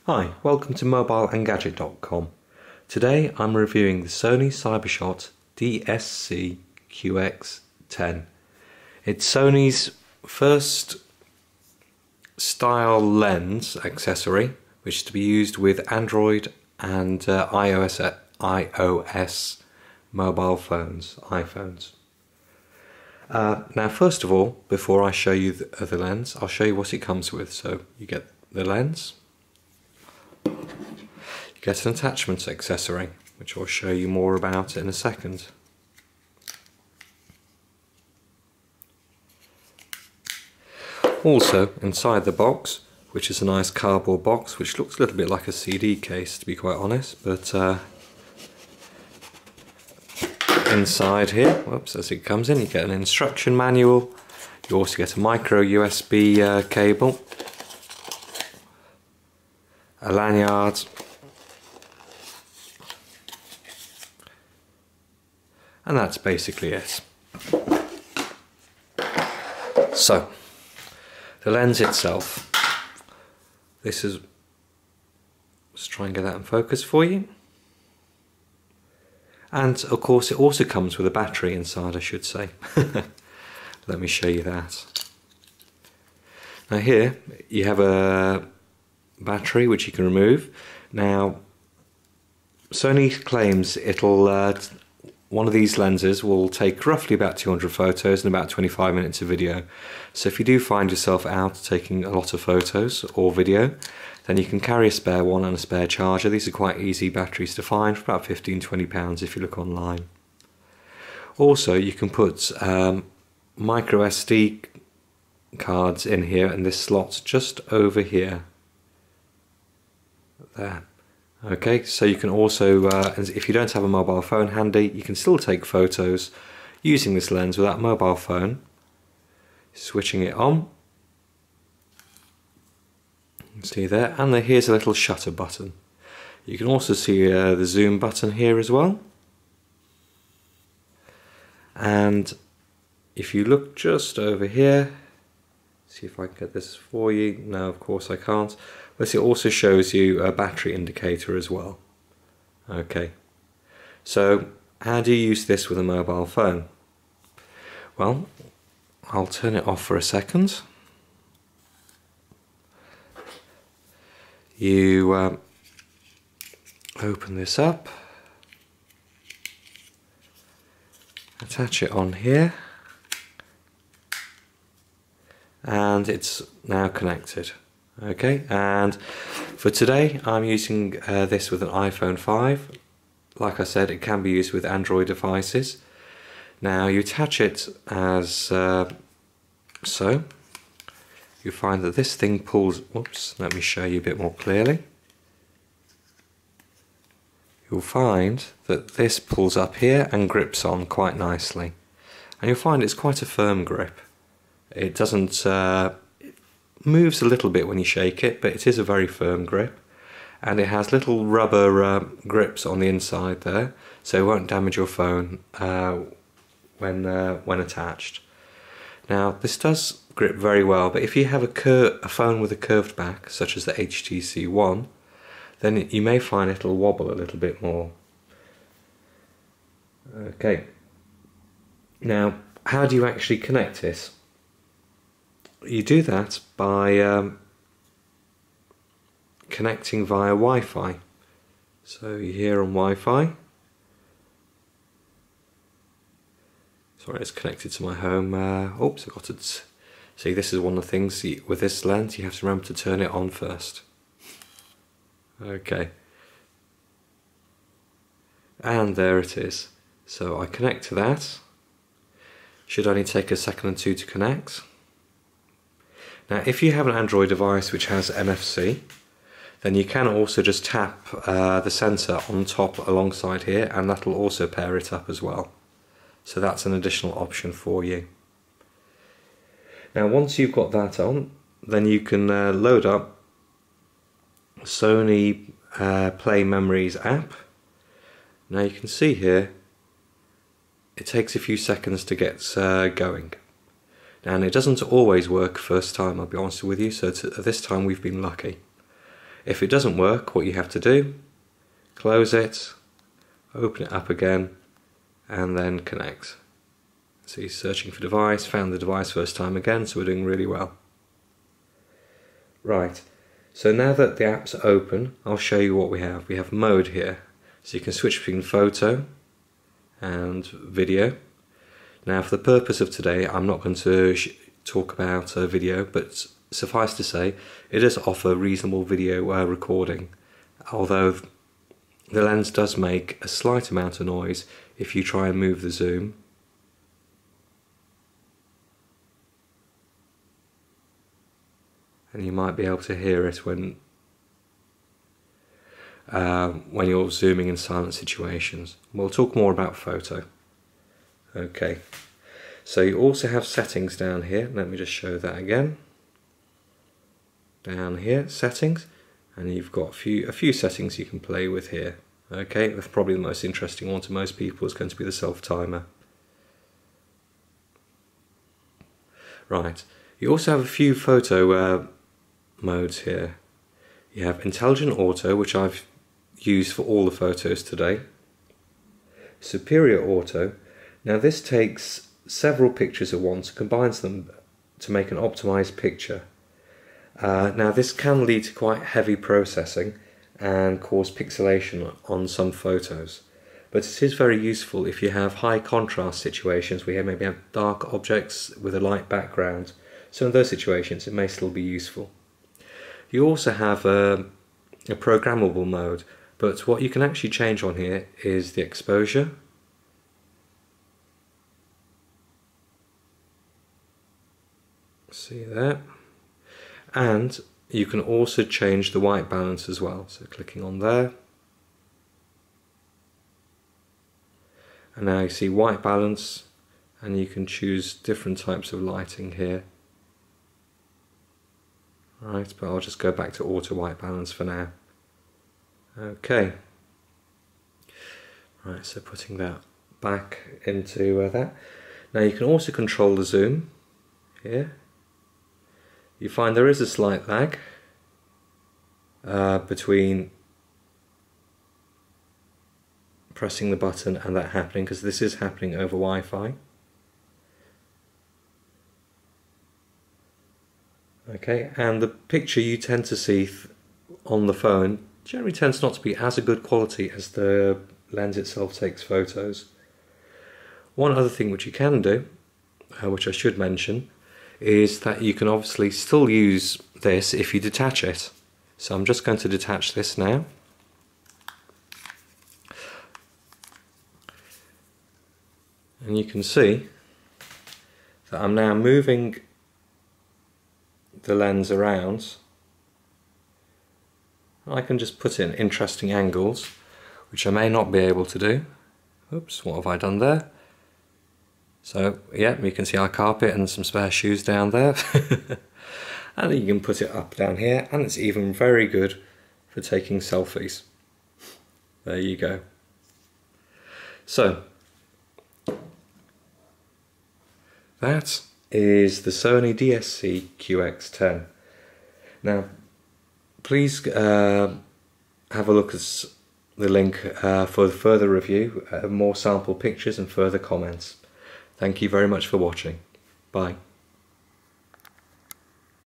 Hi, welcome to mobileandgadget.com. Today I'm reviewing the Sony CyberShot DSC QX10. It's Sony's first style lens accessory, which is to be used with Android and iOS mobile phones, iPhones. Now first of all, before I show you the lens, I'll show you what it comes with. So you get the lens, you get an attachment accessory, which I'll show you more about in a second. Also inside the box, which is a nice cardboard box, which looks a little bit like a CD case to be quite honest, but inside here, whoops, as it comes in, you get an instruction manual. You also get a micro USB cable, a lanyard, and that's basically it. So, the lens itself, this is, let's try and get that in focus for you. And of course it also comes with a battery inside, I should say. Let me show you that. Now here you have a battery which you can remove. Now Sony claims it'll one of these lenses will take roughly about 200 photos and about 25 minutes of video. So if you do find yourself out taking a lot of photos or video, then you can carry a spare one and a spare charger. These are quite easy batteries to find for about £15–20 if you look online. Also you can put micro SD cards in here, and this slot's just over here. There. Okay, so you can also, if you don't have a mobile phone handy, you can still take photos using this lens with that mobile phone. Switching it on. See there, and here's a little shutter button. You can also see the zoom button here as well. And if you look just over here, see if I can get this for you. No, of course I can't. But it also shows you a battery indicator as well. Okay, so how do you use this with a mobile phone? Well, I'll turn it off for a second. You open this up, attach it on here, and it's now connected. Okay, and for today I'm using this with an iPhone 5. Like I said, it can be used with Android devices. Now you attach it as so. You find that this thing pulls, whoops, let me show you a bit more clearly. You'll find that this pulls up here and grips on quite nicely. And you'll find it's quite a firm grip. It doesn't, it moves a little bit when you shake it, but it is a very firm grip. And it has little rubber grips on the inside there, so it won't damage your phone when attached. Now this does grip very well, but if you have a phone with a curved back, such as the HTC One, then you may find it'll wobble a little bit more. Okay. Now, how do you actually connect this? You do that by connecting via Wi-Fi. So you're here on Wi-Fi. Sorry, it's connected to my home. Oops, I got it. See, this is one of the things with this lens, you have to remember to turn it on first. Okay. And there it is. So I connect to that. Should only take a second or two to connect. Now, if you have an Android device which has NFC, then you can also just tap the sensor on top alongside here, and that'll also pair it up as well. So that's an additional option for you. Now once you've got that on, then you can load up Sony Play Memories app. Now you can see here, it takes a few seconds to get going. And it doesn't always work first time, I'll be honest with you, so this time we've been lucky. If it doesn't work, what you have to do, close it, open it up again, and then connect. So he's searching for device, found the device first time again, so we're doing really well. Right, so now that the app's open, I'll show you what we have. We have mode here, so you can switch between photo and video. Now for the purpose of today, I'm not going to talk about video, but suffice to say, it does offer reasonable video recording, although the lens does make a slight amount of noise if you try and move the zoom. And you might be able to hear it when you're zooming in silent situations. We'll talk more about photo. Okay, so you also have settings down here. Let me just show that again. Down here, settings, and you've got a few settings you can play with here. Okay, that's probably the most interesting one to most people is going to be the self timer. Right, you also have a few photo modes here. You have intelligent auto, which I've used for all the photos today. Superior auto. Now this takes several pictures at once, combines them to make an optimized picture. Now this can lead to quite heavy processing and cause pixelation on some photos, but it is very useful if you have high contrast situations where you maybe have dark objects with a light background. So in those situations it may still be useful. You also have a programmable mode, but what you can actually change on here is the exposure. See there? And you can also change the white balance as well. So clicking on there. And now you see white balance, and you can choose different types of lighting here. Right, but I'll just go back to auto white balance for now. Okay. Right, so putting that back into that. Now you can also control the zoom here. You find there is a slight lag between pressing the button and that happening, because this is happening over Wi-Fi. Okay, and the picture you tend to see on the phone generally tends not to be as a good quality as the lens itself takes photos. One other thing which you can do, which I should mention, is that you can obviously still use this if you detach it. So I'm just going to detach this now. And you can see that I'm now moving the lens around. I can just put in interesting angles, which I may not be able to do. Oops, what have I done there? So yeah, you can see our carpet and some spare shoes down there. And you can put it up down here, and it's even very good for taking selfies. There you go. So that is the Sony DSC QX10. Now please have a look at the link for the further review, more sample pictures and further comments. Thank you very much for watching. Bye.